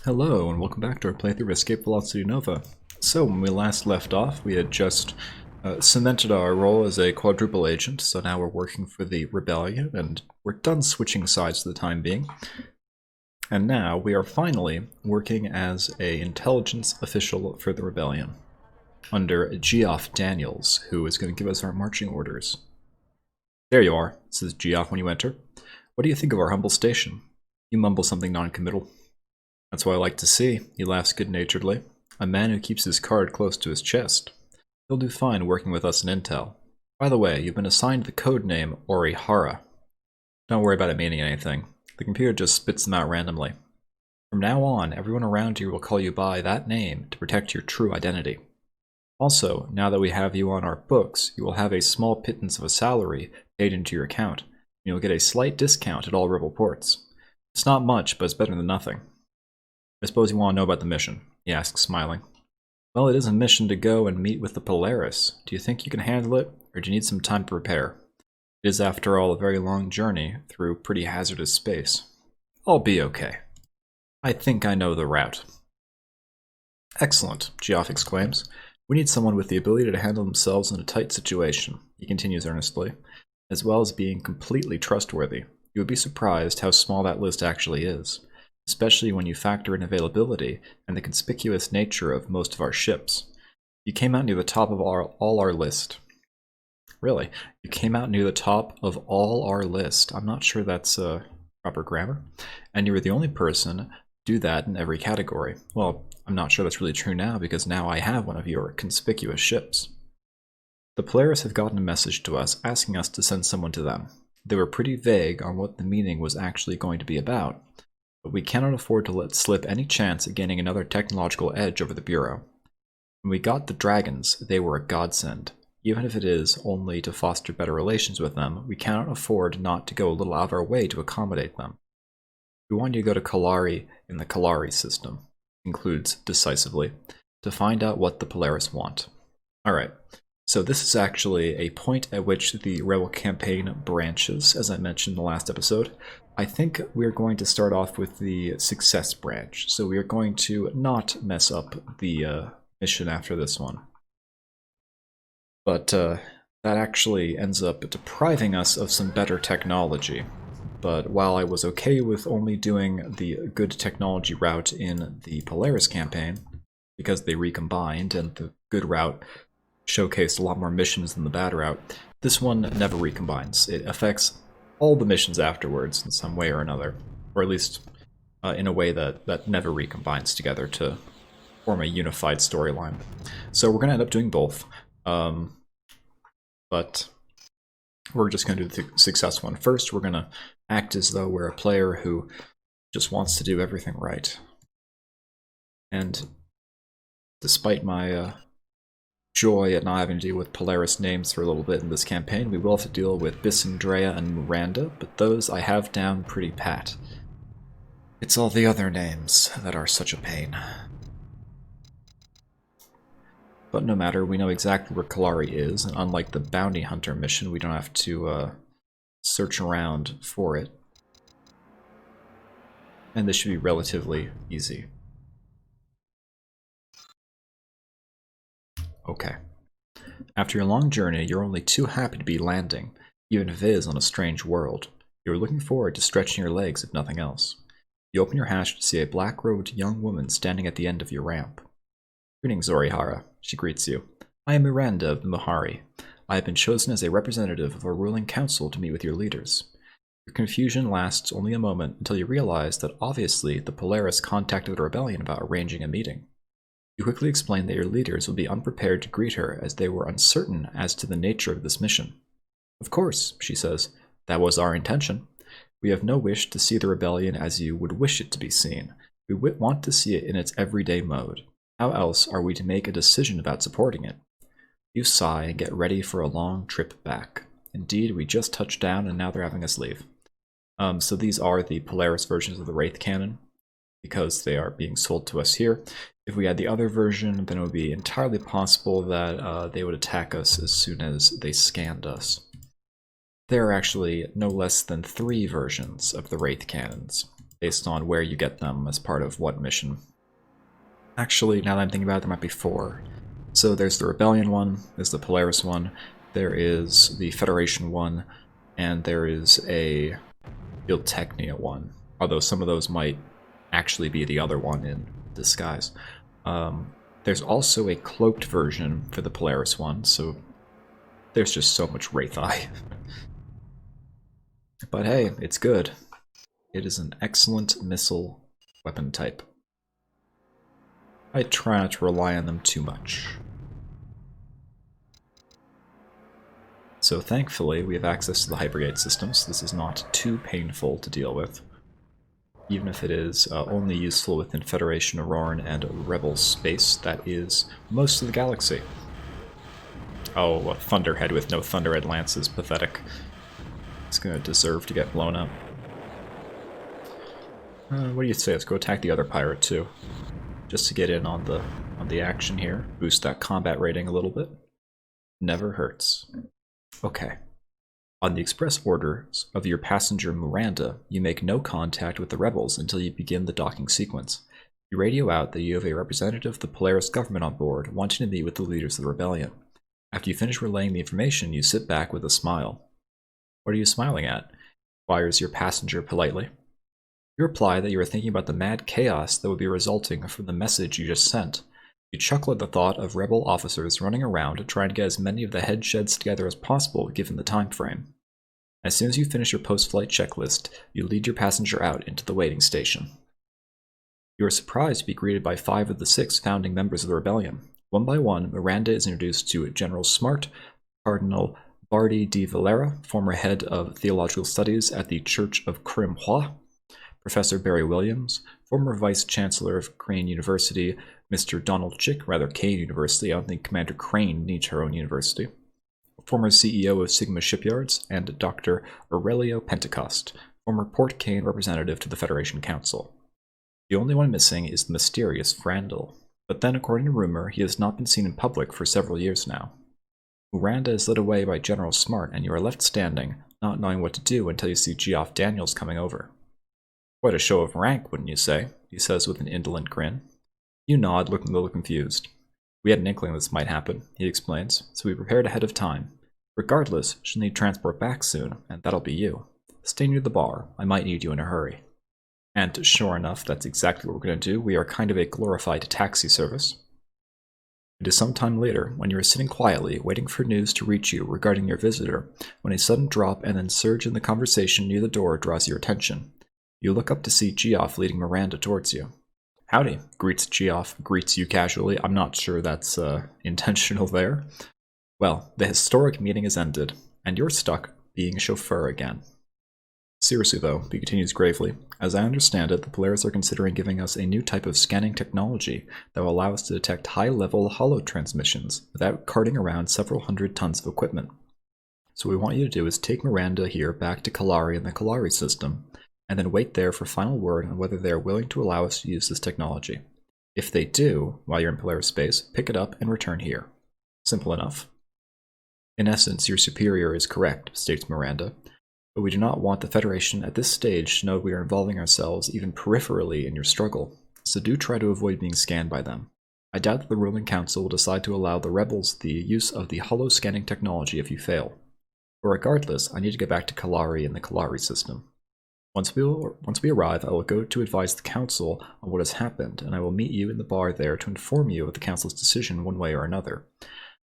Hello, and welcome back to our playthrough of Escape Velocity Nova. So, when we last left off, we had just cemented our role as a quadruple agent, so now we're working for the Rebellion, and we're done switching sides for the time being. And now we are finally working as an intelligence official for the Rebellion, under Geoff Daniels, who is going to give us our marching orders. There you are, says Geoff when you enter. What do you think of our humble station? You mumble something non-committal. That's what I like to see, he laughs good-naturedly. A man who keeps his card close to his chest. He'll do fine working with us in Intel. By the way, you've been assigned the code name Ory'Hara. Don't worry about it meaning anything. The computer just spits them out randomly. From now on, everyone around you will call you by that name to protect your true identity. Also, now that we have you on our books, you will have a small pittance of a salary paid into your account, and you'll get a slight discount at all rebel ports. It's not much, but it's better than nothing. I suppose you want to know about the mission, he asks, smiling. Well, it is a mission to go and meet with the Polaris. Do you think you can handle it, or do you need some time to prepare? It is, after all, a very long journey through pretty hazardous space. I'll be okay. I think I know the route. Excellent, Geoff exclaims. We need someone with the ability to handle themselves in a tight situation, he continues earnestly, as well as being completely trustworthy. You would be surprised how small that list actually is, especially when you factor in availability and the conspicuous nature of most of our ships. You came out near the top of all our list. Really? You came out near the top of all our list. I'm not sure that's proper grammar. And you were the only person to do that in every category. Well, I'm not sure that's really true now, because now I have one of your conspicuous ships. The Polaris have gotten a message to us asking us to send someone to them. They were pretty vague on what the meeting was actually going to be about, but we cannot afford to let slip any chance at gaining another technological edge over the Bureau. When we got the dragons, they were a godsend. Even if it is only to foster better relations with them, we cannot afford not to go a little out of our way to accommodate them. We want you to go to Kalari in the Kalari system, concludes decisively, to find out what the Polaris want. Alright, so this is actually a point at which the Rebel campaign branches, as I mentioned in the last episode. I think we're going to start off with the success branch, so we are going to not mess up the mission after this one. But that actually ends up depriving us of some better technology. But while I was okay with only doing the good technology route in the Polaris campaign, because they recombined and the good route showcased a lot more missions than the bad route, this one never recombines. It affects all the missions afterwards in some way or another, or at least in a way that never recombines together to form a unified storyline. So we're going to end up doing both, but we're just going to do the success one first. We're going to act as though we're a player who just wants to do everything right. And despite my joy at not having to deal with Polaris names for a little bit in this campaign, we will have to deal with Bissandrea and Miranda, but those I have down pretty pat. It's all the other names that are such a pain. But no matter, we know exactly where Kalari is, and unlike the Bounty Hunter mission, we don't have to search around for it. And this should be relatively easy. Okay. After your long journey, you're only too happy to be landing, even if it is on a strange world. You're looking forward to stretching your legs, if nothing else. You open your hatch to see a black-robed young woman standing at the end of your ramp. Greetings, Ory'Hara, she greets you. I am Miranda of the Muhari. I have been chosen as a representative of our ruling council to meet with your leaders. Your confusion lasts only a moment until you realize that obviously the Polaris contacted the Rebellion about arranging a meeting. You quickly explain that your leaders will be unprepared to greet her as they were uncertain as to the nature of this mission. Of course, she says, that was our intention. We have no wish to see the Rebellion as you would wish it to be seen. We want to see it in its everyday mode. How else are we to make a decision about supporting it? You sigh and get ready for a long trip back. Indeed, we just touched down and now they're having us leave. So these are the Polaris versions of the Wraith Cannon, because they are being sold to us here. If we had the other version, then it would be entirely possible that they would attack us as soon as they scanned us. There are actually no less than 3 versions of the Wraith Cannons. based on where you get them as part of what mission. Actually, now that I'm thinking about it, there might be 4. So there's the Rebellion one, there's the Polaris one, there is the Federation one, and there is a Philtechnia one. Although some of those might actually be the other one in disguise. There's also a cloaked version for the Polaris one, so there's just so much Wraith-Eye. But hey, it's good. It is an excellent missile weapon type. I try not to rely on them too much. So thankfully, we have access to the hypergate systems. This is not too painful to deal with, even if it is only useful within Federation, Auroran, and Rebel space. That is most of the galaxy. Oh, a Thunderhead with no Thunderhead Lance is pathetic. It's gonna deserve to get blown up. What do you say? Let's go attack the other pirate too, just to get in on the action here. Boost that combat rating a little bit. Never hurts. Okay. On the express orders of your passenger Miranda, you make no contact with the rebels until you begin the docking sequence. You radio out that you have a representative of the Polaris government on board, wanting to meet with the leaders of the rebellion. After you finish relaying the information, you sit back with a smile. What are you smiling at? Inquires your passenger politely. You reply that you are thinking about the mad chaos that would be resulting from the message you just sent. You chuckle at the thought of rebel officers running around trying to get as many of the head sheds together as possible given the time frame. As soon as you finish your post-flight checklist, you lead your passenger out into the waiting station. You are surprised to be greeted by 5 of the 6 founding members of the rebellion. One by one, Miranda is introduced to General Smart, Cardinal Bardi de Valera, former head of theological studies at the Church of Crimhois, Professor Barry Williams, former Vice-Chancellor of Crane University, Mr. Donald Chick, rather Kane University, I don't think Commander Crane needs her own university, former CEO of Sigma Shipyards, and Dr. Aurelio Pentecost, former Port Kane representative to the Federation Council. The only one missing is the mysterious Frandl, but then according to rumor, he has not been seen in public for several years now. Miranda is led away by General Smart, and you are left standing, not knowing what to do until you see Geoff Daniels coming over. Quite a show of rank, wouldn't you say? He says with an indolent grin. You nod, looking a little confused. We had an inkling this might happen, he explains, so we prepared ahead of time. Regardless, she'll need transport back soon, and that'll be you. Stay near the bar. I might need you in a hurry. And sure enough, that's exactly what we're going to do. We are kind of a glorified taxi service. It is some time later, when you are sitting quietly, waiting for news to reach you regarding your visitor, when a sudden drop and then surge in the conversation near the door draws your attention. You look up to see Geoff leading Miranda towards you. Howdy, Geoff greets you casually. I'm not sure that's intentional there. Well, the historic meeting has ended, and you're stuck being a chauffeur again. Seriously though, he continues gravely, as I understand it, the Polaris are considering giving us a new type of scanning technology that will allow us to detect high-level holo transmissions without carting around several hundred tons of equipment. So what we want you to do is take Miranda here back to Kalari and the Kalari system, and then wait there for final word on whether they are willing to allow us to use this technology. If they do, while you're in Polaris space, pick it up and return here. Simple enough. In essence, your superior is correct, states Miranda, but we do not want the Federation at this stage to know we are involving ourselves even peripherally in your struggle, so do try to avoid being scanned by them. I doubt that the ruling council will decide to allow the rebels the use of the holo-scanning technology if you fail. But regardless, I need to get back to Kalari and the Kalari system. Once we arrive, I will go to advise the council on what has happened, and I will meet you in the bar there to inform you of the council's decision one way or another.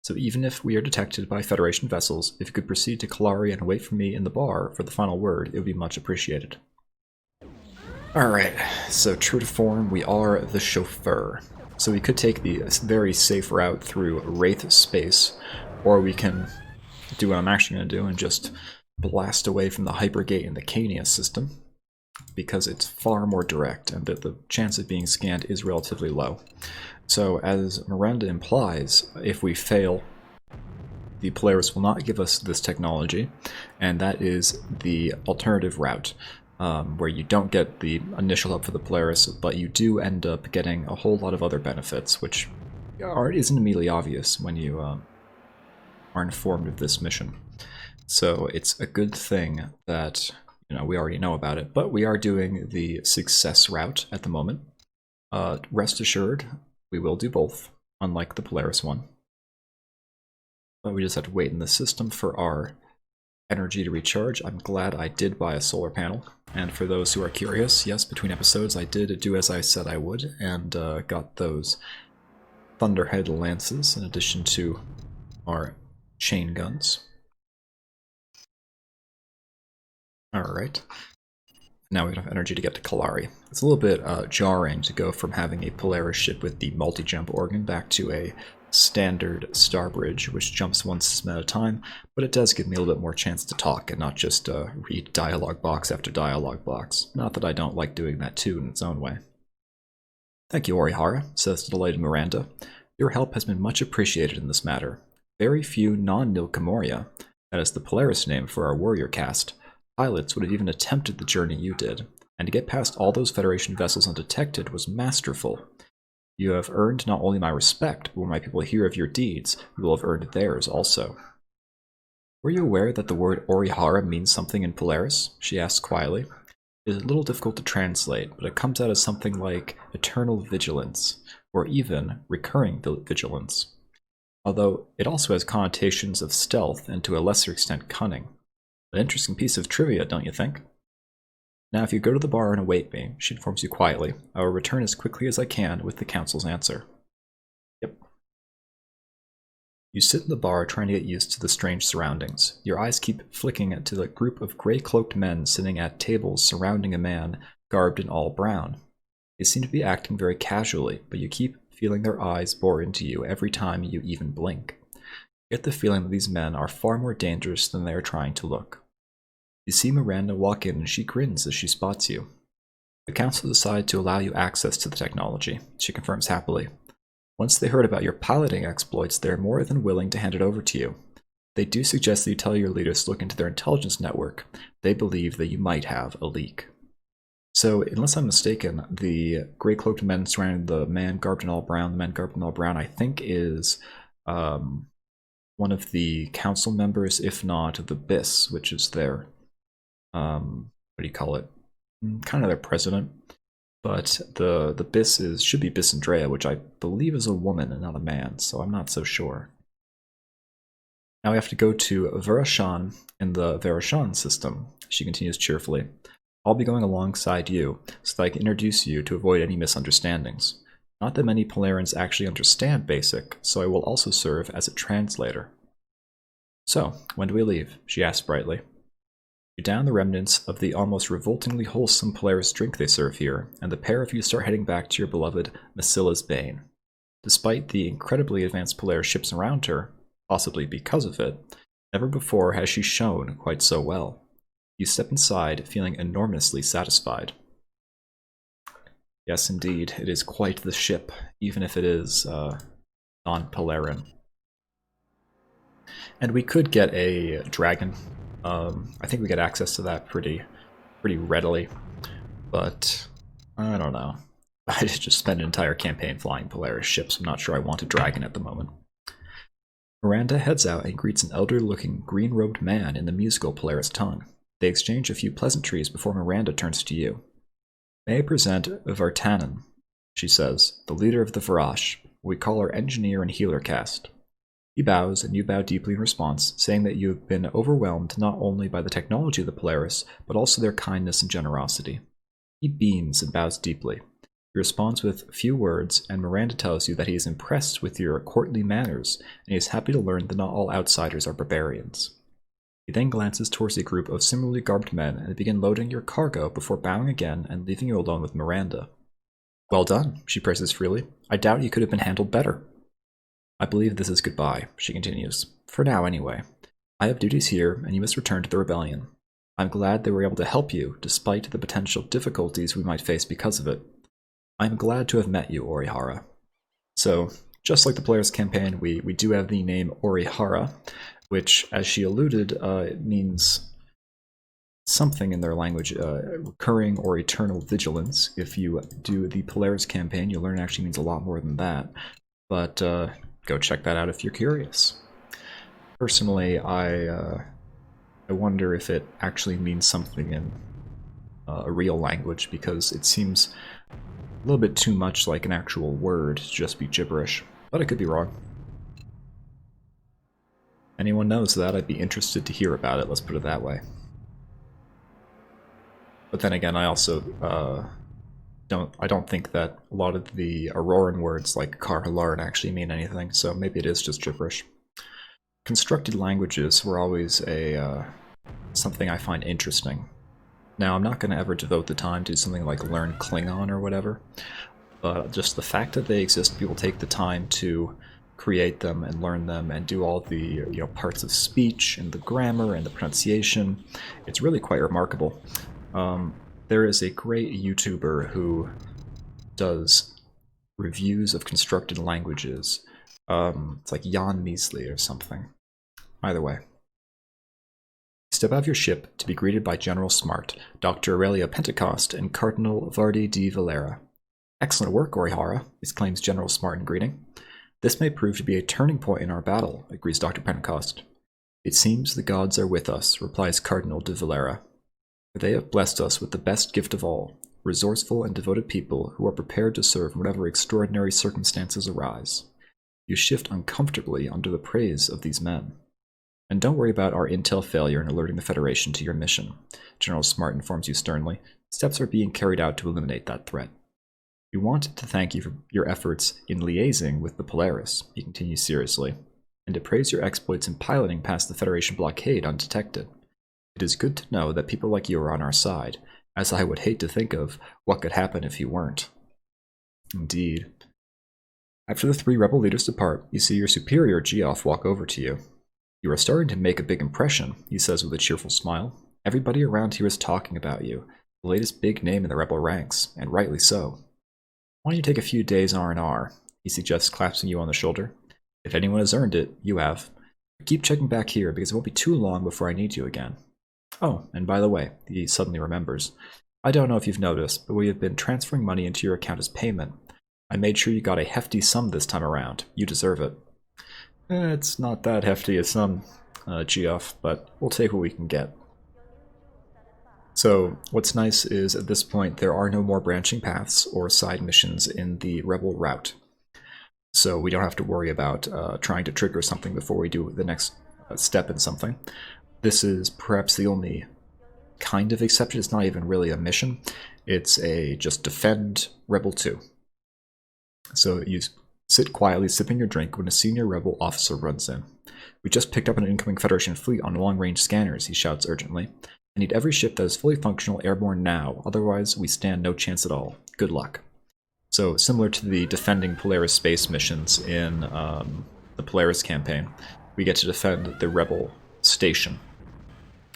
So even if we are detected by Federation vessels, if you could proceed to Kalari and wait for me in the bar for the final word, it would be much appreciated. Alright, so true to form, we are the chauffeur. So we could take the very safe route through Wraith space, or we can do what I'm actually going to do and just blast away from the hypergate in the Cania system, because it's far more direct and that the chance of being scanned is relatively low. So as Miranda implies, if we fail, the Polaris will not give us this technology, and that is the alternative route, where you don't get the initial hub for the Polaris, but you do end up getting a whole lot of other benefits, which isn't immediately obvious when you are informed of this mission. So it's a good thing that we already know about it, but we are doing the success route at the moment. Rest assured, we will do both, unlike the Polaris one. But we just have to wait in the system for our energy to recharge. I'm glad I did buy a solar panel. And for those who are curious, yes, between episodes I did do as I said I would, and got those Thunderhead lances in addition to our chain guns. Alright. Now we have energy to get to Kalari. It's a little bit jarring to go from having a Polaris ship with the multi-jump organ back to a standard Starbridge, which jumps one system at a time, but it does give me a little bit more chance to talk and not just read dialogue box after dialogue box. Not that I don't like doing that too in its own way. Thank you, Ory'Hara, says the delighted Miranda. Your help has been much appreciated in this matter. Very few non-recombining, that is the Polaris name for our warrior caste, pilots would have even attempted the journey you did, and to get past all those Federation vessels undetected was masterful. You have earned not only my respect, but when my people hear of your deeds, you will have earned theirs also. Were you aware that the word Ory'Hara means something in Polaris? She asked quietly. It is a little difficult to translate, but it comes out as something like eternal vigilance, or even recurring vigilance. Although it also has connotations of stealth and to a lesser extent cunning. An interesting piece of trivia, don't you think? Now if you go to the bar and await me, she informs you quietly, I will return as quickly as I can with the council's answer. Yep. You sit in the bar trying to get used to the strange surroundings. Your eyes keep flicking to the group of grey-cloaked men sitting at tables surrounding a man garbed in all brown. They seem to be acting very casually, but you keep feeling their eyes bore into you every time you even blink. You get the feeling that these men are far more dangerous than they are trying to look. You see Miranda walk in and she grins as she spots you. The council decides to allow you access to the technology, she confirms happily. Once they heard about your piloting exploits, they are more than willing to hand it over to you. They do suggest that you tell your leaders to look into their intelligence network. They believe that you might have a leak. So, unless I'm mistaken, the grey-cloaked men surrounding the man garbed in all brown, I think is one of the council members, if not the BIS, which is their what do you call it? Kind of their president. But the BIS should be Biss Andrea, which I believe is a woman and not a man, so I'm not so sure. Now we have to go to Verashan in the Verashan system, she continues cheerfully. I'll be going alongside you, so that I can introduce you to avoid any misunderstandings. Not that many Polarians actually understand BASIC, so I will also serve as a translator. So, when do we leave? She asked brightly. You down the remnants of the almost revoltingly wholesome Polaris drink they serve here, and the pair of you start heading back to your beloved Masilla's Bane. Despite the incredibly advanced Polaris ships around her, possibly because of it, never before has she shone quite so well. You step inside, feeling enormously satisfied. Yes, indeed, it is quite the ship, even if it is non-Polaran. And we could get a dragon. I think we get access to that pretty readily, but I don't know. I just spent an entire campaign flying Polaris ships. I'm not sure I want a dragon at the moment. Miranda heads out and greets an elder-looking, green-robed man in the musical Polaris tongue. They exchange a few pleasantries before Miranda turns to you. May I present Vartanen, she says, the leader of the Varash. We call her engineer and healer caste. He bows, and you bow deeply in response, saying that you have been overwhelmed not only by the technology of the Polaris, but also their kindness and generosity. He beams and bows deeply. He responds with few words, and Miranda tells you that he is impressed with your courtly manners, and he is happy to learn that not all outsiders are barbarians. He then glances towards a group of similarly garbed men, and they begin loading your cargo before bowing again and leaving you alone with Miranda. Well done, she praises freely. I doubt you could have been handled better. I believe this is goodbye, she continues. For now, anyway. I have duties here, and you must return to the rebellion. I'm glad they were able to help you, despite the potential difficulties we might face because of it. I am glad to have met you, Ory'Hara. So, just like the Polaris campaign, we do have the name Ory'Hara, which, as she alluded, it means something in their language, recurring or eternal vigilance. If you do the Polaris campaign, you'll learn it actually means a lot more than that. But go check that out if you're curious. Personally, I I wonder if it actually means something in a real language, because it seems a little bit too much like an actual word to just be gibberish. But I could be wrong. Anyone knows that, I'd be interested to hear about it, let's put it that way. But then again, I also don't think that a lot of the Auroran words like Kalari actually mean anything, so maybe it is just gibberish. Constructed languages were always a something I find interesting. Now, I'm not going to ever devote the time to something like learn Klingon or whatever, but just the fact that they exist, people take the time to create them and learn them and do all the parts of speech and the grammar and the pronunciation. It's really quite remarkable. There is a great YouTuber who does reviews of constructed languages. It's like Jan Measley or something. Either way. Step out of your ship to be greeted by General Smart, Dr. Aurelia Pentecost, and Cardinal Vardi di Valera. Excellent work, Ory'Hara, exclaims General Smart in greeting. This may prove to be a turning point in our battle, agrees Dr. Pentecost. It seems the gods are with us, replies Cardinal de Valera. They have blessed us with the best gift of all, resourceful and devoted people who are prepared to serve whatever extraordinary circumstances arise. You shift uncomfortably under the praise of these men. And don't worry about our intel failure in alerting the Federation to your mission, General Smart informs you sternly. Steps are being carried out to eliminate that threat. We want to thank you for your efforts in liaising with the Polaris, he continues seriously, and to praise your exploits in piloting past the Federation blockade undetected. It is good to know that people like you are on our side, as I would hate to think of what could happen if you weren't. Indeed. After the three rebel leaders depart, you see your superior Geoff walk over to you. You are starting to make a big impression, he says with a cheerful smile. Everybody around here is talking about you, the latest big name in the rebel ranks, and rightly so. Why don't you take a few days R&R, he suggests, clasping you on the shoulder. If anyone has earned it, you have. Keep checking back here, because it won't be too long before I need you again. Oh, and by the way, he suddenly remembers. I don't know if you've noticed, but we have been transferring money into your account as payment. I made sure you got a hefty sum this time around. You deserve it. It's not that hefty a sum, Geoff, but we'll take what we can get. So, what's nice is at this point there are no more branching paths or side missions in the Rebel route. So we don't have to worry about trying to trigger something before we do the next step in something. This is perhaps the only kind of exception. It's not even really a mission. It's a just defend Rebel 2. So you sit quietly sipping your drink when a senior Rebel officer runs in. We just picked up an incoming Federation fleet on long-range scanners, he shouts urgently. I need every ship that is fully functional airborne now, otherwise we stand no chance at all. Good luck. So, similar to the defending Polaris space missions in the Polaris campaign, we get to defend the Rebel station.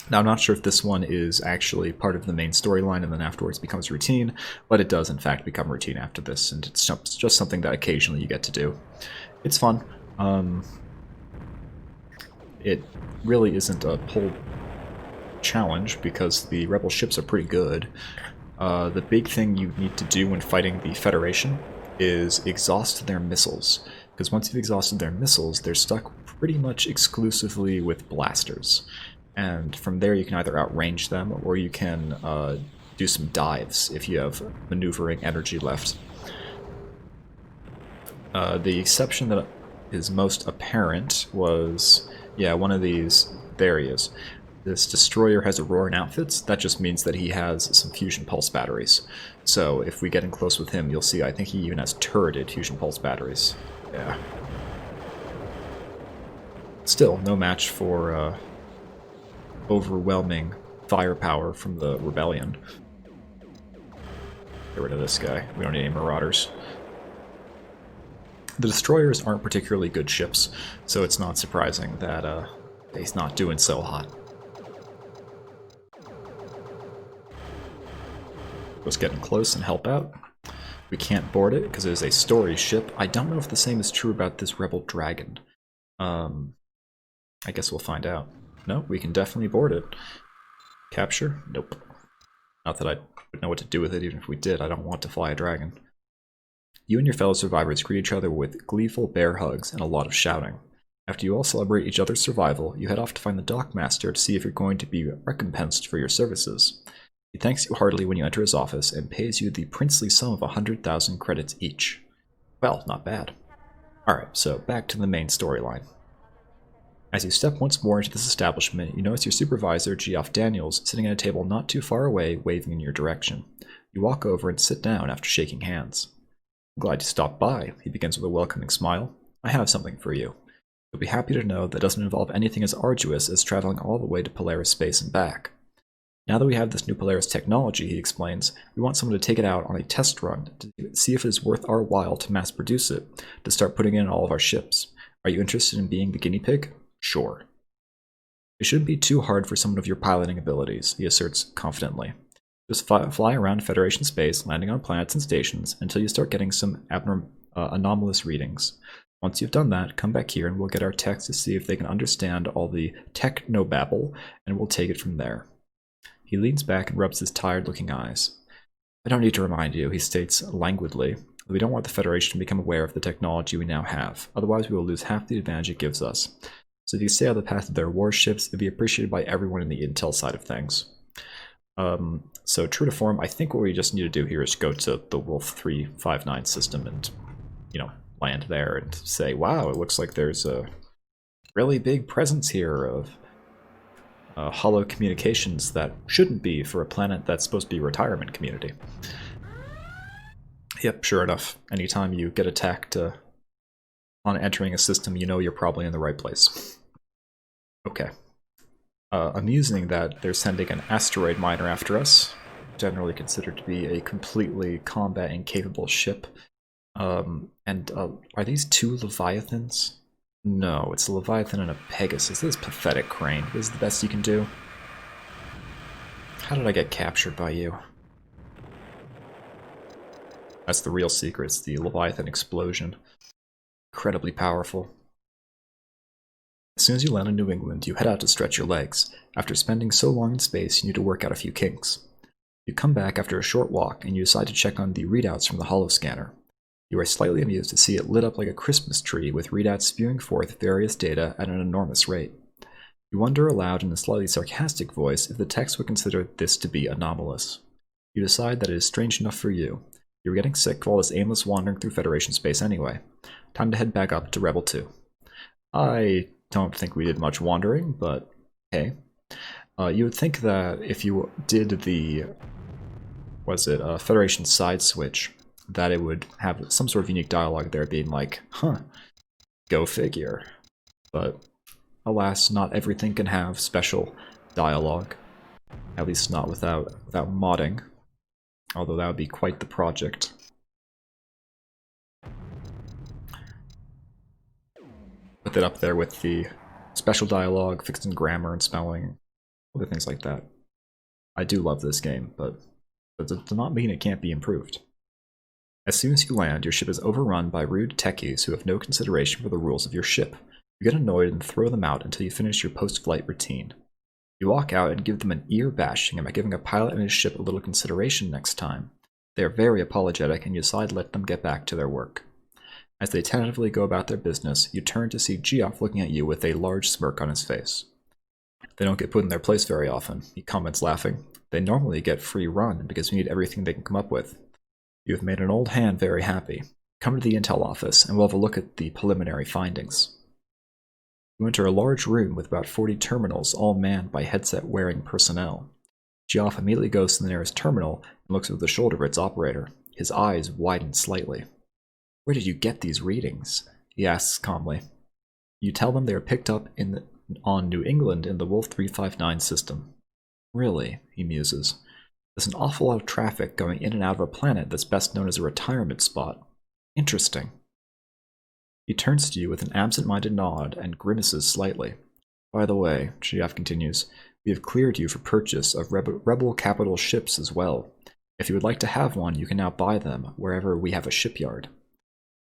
Now, I'm not sure if this one is actually part of the main storyline and then afterwards becomes routine, but it does in fact become routine after this, and it's just something that occasionally you get to do. It's fun. It really isn't a whole challenge because the Rebel ships are pretty good. The big thing you need to do when fighting the Federation is exhaust their missiles, because once you've exhausted their missiles, they're stuck pretty much exclusively with blasters. And from there you can either outrange them, or you can do some dives if you have maneuvering energy left. The exception that is most apparent was, yeah, one of these, there he is. This destroyer has Auroran outfits. That just means that he has some fusion pulse batteries. So if we get in close with him, you'll see I think he even has turreted fusion pulse batteries. Yeah. Still, no match for overwhelming firepower from the Rebellion. Get rid of this guy. We don't need any Marauders. The destroyers aren't particularly good ships, so it's not surprising that he's not doing so hot. Let's get in close and help out. We can't board it because it is a story ship. I don't know if the same is true about this Rebel Dragon. I guess we'll find out. No, we can definitely board it. Capture? Nope. Not that I would know what to do with it, even if we did. I don't want to fly a dragon. You and your fellow survivors greet each other with gleeful bear hugs and a lot of shouting. After you all celebrate each other's survival, you head off to find the dockmaster to see if you're going to be recompensed for your services. He thanks you heartily when you enter his office and pays you the princely sum of 100,000 credits each. Well, not bad. Alright, so back to the main storyline. As you step once more into this establishment, you notice your supervisor, Geoff Daniels, sitting at a table not too far away, waving in your direction. You walk over and sit down after shaking hands. "Glad you stopped by," he begins with a welcoming smile. "I have something for you. You'll be happy to know that doesn't involve anything as arduous as traveling all the way to Polaris space and back. Now that we have this new Polaris technology," he explains, "we want someone to take it out on a test run to see if it is worth our while to mass produce it, to start putting it in all of our ships. Are you interested in being the guinea pig?" "Sure." "It shouldn't be too hard for someone of your piloting abilities," he asserts confidently. "Just fly around Federation space, landing on planets and stations, until you start getting some anomalous readings. Once you've done that, come back here and we'll get our techs to see if they can understand all the technobabble, and we'll take it from there." He leans back and rubs his tired-looking eyes. "I don't need to remind you," he states languidly, "that we don't want the Federation to become aware of the technology we now have. Otherwise we will lose half the advantage it gives us. So if you stay on the path of their warships, it'd be appreciated by everyone in the intel side of things." So true to form, I think what we just need to do here is go to the Wolf 359 system and, land there and say, wow, it looks like there's a really big presence here of hollow communications that shouldn't be for a planet that's supposed to be a retirement community. Yep, sure enough. Anytime you get attacked on entering a system, you know you're probably in the right place. Okay. Amusing that they're sending an asteroid miner after us, generally considered to be a completely combat incapable ship. Are these two Leviathans? No, it's a Leviathan and a Pegasus. This is pathetic, Crane. This is the best you can do. How did I get captured by you? That's the real secret. It's the Leviathan explosion. Incredibly powerful. As soon as you land in New England, you head out to stretch your legs. After spending so long in space, you need to work out a few kinks. You come back after a short walk, and you decide to check on the readouts from the holoscanner. You are slightly amused to see it lit up like a Christmas tree, with readouts spewing forth various data at an enormous rate. You wonder aloud in a slightly sarcastic voice if the text would consider this to be anomalous. You decide that it is strange enough for you. You're getting sick of all this aimless wandering through Federation space anyway. Time to head back up to Rebel 2. I don't think we did much wandering, but hey. You would think that if you did the, Federation side switch, that it would have some sort of unique dialogue there being like, huh, go figure. But alas, not everything can have special dialogue. At least not without modding. Although that would be quite the project. Put it up there with the special dialogue, fixing grammar and spelling, other things like that. I do love this game, but that does not mean it can't be improved. As soon as you land, your ship is overrun by rude techies who have no consideration for the rules of your ship. You get annoyed and throw them out until you finish your post-flight routine. You walk out and give them an ear bashing about giving a pilot and his ship a little consideration next time. They are very apologetic and you decide to let them get back to their work. As they tentatively go about their business, you turn to see Geoff looking at you with a large smirk on his face. "They don't get put in their place very often," he comments laughing. "They normally get free run because we need everything they can come up with. You have made an old hand very happy. Come to the intel office and we'll have a look at the preliminary findings." You enter a large room with about 40 terminals, all manned by headset-wearing personnel. Geoff immediately goes to the nearest terminal and looks over the shoulder of its operator. His eyes widen slightly. "Where did you get these readings?" he asks calmly. You tell them they are picked up on New England in the Wolf 359 system. "Really?" he muses. "There's an awful lot of traffic going in and out of a planet that's best known as a retirement spot. Interesting." He turns to you with an absent-minded nod and grimaces slightly. "By the way," Geoff continues, "we have cleared you for purchase of Rebel capital ships as well. If you would like to have one, you can now buy them wherever we have a shipyard.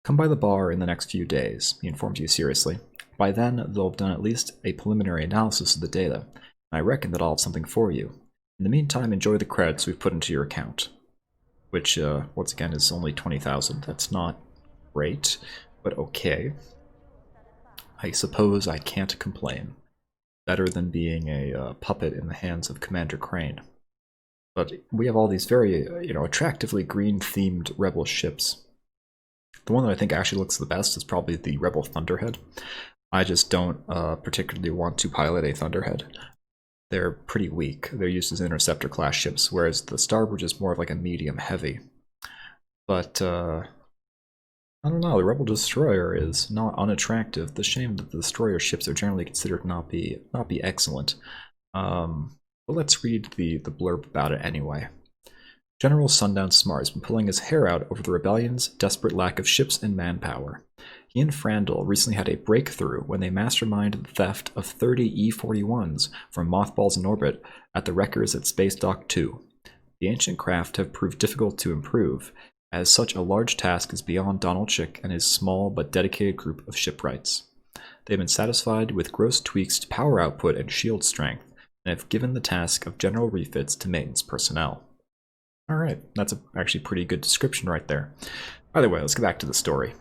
Come by the bar in the next few days," he informs you seriously. "By then, they'll have done at least a preliminary analysis of the data, and I reckon that I'll have something for you. In the meantime, enjoy the credits we've put into your account." Which, once again, is only 20,000. That's not great, but okay. I suppose I can't complain. Better than being a puppet in the hands of Commander Crane. But we have all these very, attractively green-themed Rebel ships. The one that I think actually looks the best is probably the Rebel Thunderhead. I just don't particularly want to pilot a Thunderhead. They're pretty weak. They're used as interceptor-class ships, whereas the Starbridge is more of like a medium-heavy. But, I don't know, the Rebel Destroyer is not unattractive. The shame that the Destroyer ships are generally considered not be excellent. But let's read the blurb about it anyway. General Sundown Smart has been pulling his hair out over the rebellion's desperate lack of ships and manpower. He and Frandl recently had a breakthrough when they masterminded the theft of 30 E-41s from mothballs in orbit at the wreckers at Space Dock 2. The ancient craft have proved difficult to improve, as such a large task is beyond Donaldschick and his small but dedicated group of shipwrights. They have been satisfied with gross tweaks to power output and shield strength, and have given the task of general refits to maintenance personnel. Alright, that's actually a pretty good description right there. Either way, let's get back to the story.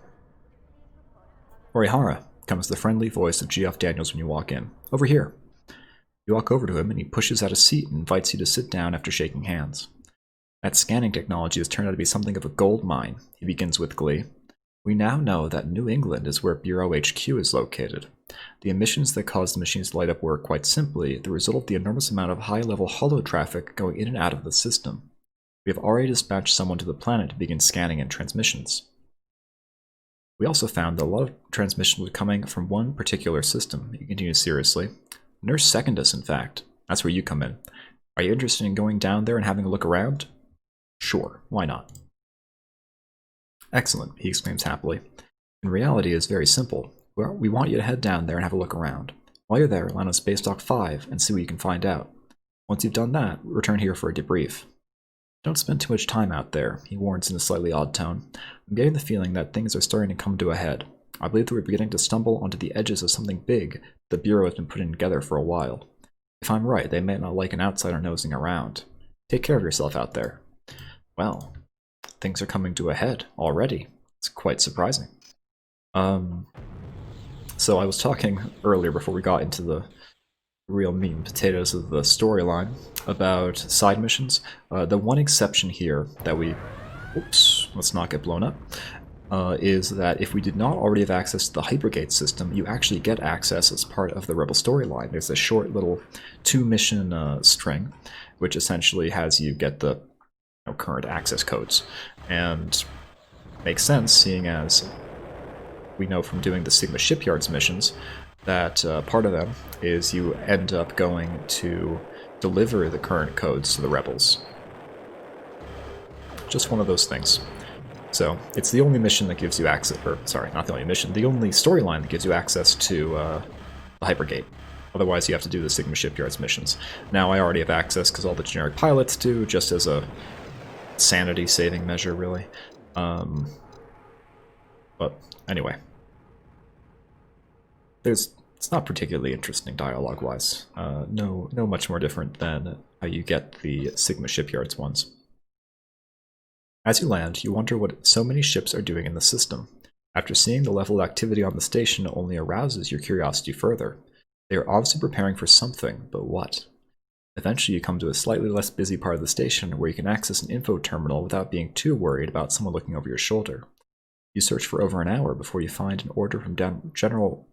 Ory'Hara, comes the friendly voice of Geoff Daniels when you walk in. Over here. You walk over to him and he pushes out a seat and invites you to sit down after shaking hands. That scanning technology has turned out to be something of a gold mine, he begins with glee. We now know that New England is where Bureau HQ is located. The emissions that caused the machines to light up were, quite simply, the result of the enormous amount of high-level holo traffic going in and out of the system. We have already dispatched someone to the planet to begin scanning and transmissions. We also found that a lot of transmissions were coming from one particular system. He continues seriously. Nurse seconded us, in fact. That's where you come in. Are you interested in going down there and having a look around? Sure, why not? Excellent, he exclaims happily. In reality, it is very simple. We want you to head down there and have a look around. While you're there, land on Space Dock 5 and see what you can find out. Once you've done that, return here for a debrief. Don't spend too much time out there, he warns in a slightly odd tone. I'm getting the feeling that things are starting to come to a head. I believe that we're beginning to stumble onto the edges of something big the Bureau has been putting together for a while. If I'm right, they may not like an outsider nosing around. Take care of yourself out there. Well, things are coming to a head already. It's quite surprising. So I was talking earlier before we got into the real meat and potatoes of the storyline about side missions. The one exception here that we... Oops, let's not get blown up. Is that if we did not already have access to the Hypergate system, you actually get access as part of the Rebel storyline. There's a short little 2-mission string, which essentially has you get the current access codes. And makes sense, seeing as we know from doing the Sigma Shipyards missions that part of them is you end up going to deliver the current codes to the Rebels. Just one of those things. So, it's the only mission that gives you access, or sorry, not the only mission, the only storyline that gives you access to the Hypergate. Otherwise, you have to do the Sigma Shipyards missions. Now, I already have access because all the generic pilots do, just as a sanity-saving measure, really. But anyway, it's not particularly interesting dialogue-wise. No much more different than how you get the Sigma Shipyards ones. As you land, you wonder what so many ships are doing in the system. After seeing the level of activity on the station only arouses your curiosity further. They are obviously preparing for something, but what? Eventually you come to a slightly less busy part of the station where you can access an info terminal without being too worried about someone looking over your shoulder. You search for over an hour before you find an order from Admiral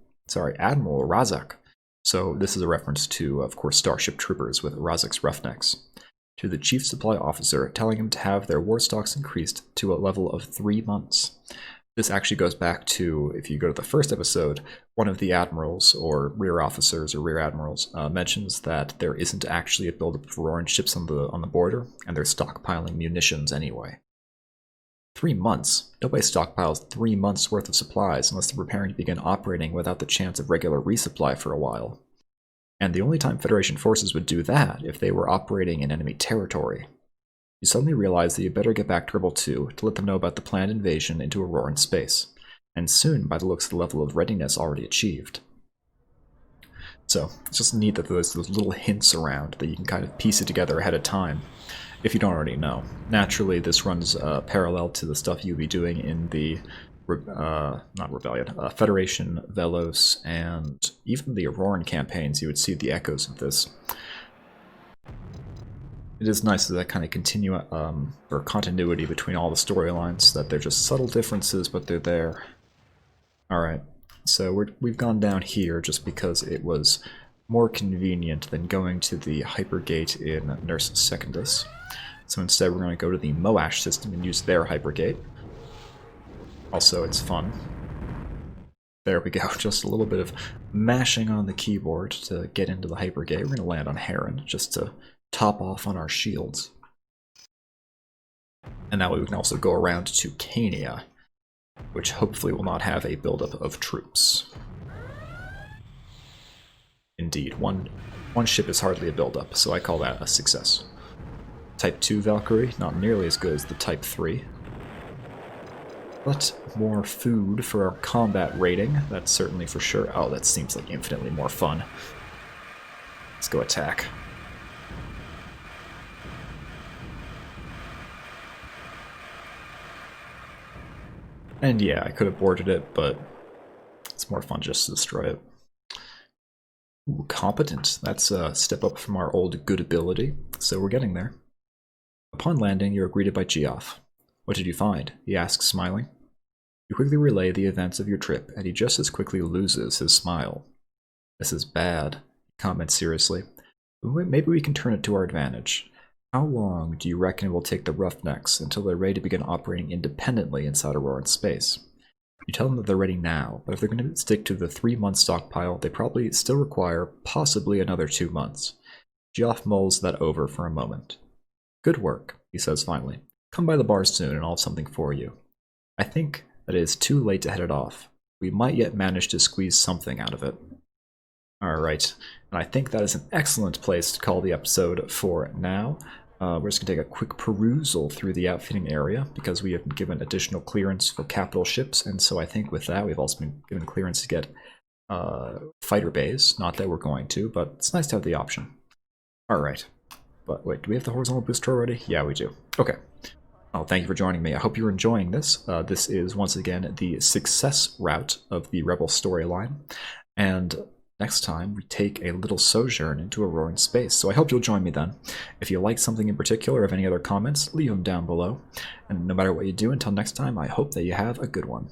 Razak. So this is a reference to, of course, Starship Troopers with Razak's Roughnecks. To the Chief Supply Officer, telling him to have their war stocks increased to a level of 3 months. This actually goes back to, if you go to the first episode, one of the admirals, or rear officers, or rear admirals, mentions that there isn't actually a buildup of Auroran ships on the border, and they're stockpiling munitions anyway. 3 months? Nobody stockpiles 3 months worth of supplies unless they're preparing to begin operating without the chance of regular resupply for a while. And the only time Federation forces would do that if they were operating in enemy territory. You suddenly realize that you better get back to Rebel 2 to let them know about the planned invasion into Auroran space, and soon by the looks of the level of readiness already achieved. So, it's just neat that there's those little hints around that you can kind of piece it together ahead of time, if you don't already know. Naturally, this runs parallel to the stuff you'll be doing in the not Rebellion, Federation, Velos, and even the Auroran campaigns, you would see the echoes of this. It is nice that kind of or continuity between all the storylines, that they're just subtle differences, but they're there. Alright, so we've gone down here just because it was more convenient than going to the Hypergate in Nurse Secundus. So instead we're going to go to the Moash system and use their Hypergate. Also, it's fun. There we go, just a little bit of mashing on the keyboard to get into the Hypergate. We're going to land on Heron, just to top off on our shields. And that way we can also go around to Cania, which hopefully will not have a buildup of troops. Indeed, one ship is hardly a buildup, so I call that a success. Type 2 Valkyrie, not nearly as good as the Type 3. But more food for our combat rating, that's certainly for sure. Oh, that seems like infinitely more fun. Let's go attack. And yeah, I could have boarded it, but it's more fun just to destroy it. Ooh, competent. That's a step up from our old good ability, so we're getting there. Upon landing, you are greeted by Geoff. What did you find? He asks, smiling. You quickly relay the events of your trip, and he just as quickly loses his smile. This is bad, he comments seriously. Maybe we can turn it to our advantage. How long do you reckon it will take the Roughnecks until they're ready to begin operating independently inside Auroran space? You tell them that they're ready now, but if they're going to stick to the 3-month stockpile, they probably still require possibly another 2 months. Geoff mulls that over for a moment. Good work, he says finally. Come by the bar soon and I'll have something for you. I think that it is too late to head it off. We might yet manage to squeeze something out of it. Alright, and I think that is an excellent place to call the episode for now. We're just going to take a quick perusal through the outfitting area, because we have been given additional clearance for capital ships, and so I think with that we've also been given clearance to get fighter bays. Not that we're going to, but it's nice to have the option. Alright, but wait, do we have the horizontal booster already? Yeah, we do. Okay. Oh, thank you for joining me. I hope you're enjoying this. This is, once again, the success route of the Rebel storyline, and next time we take a little sojourn into Auroran space, so I hope you'll join me then. If you like something in particular or have any other comments, leave them down below. And no matter what you do, until next time, I hope that you have a good one.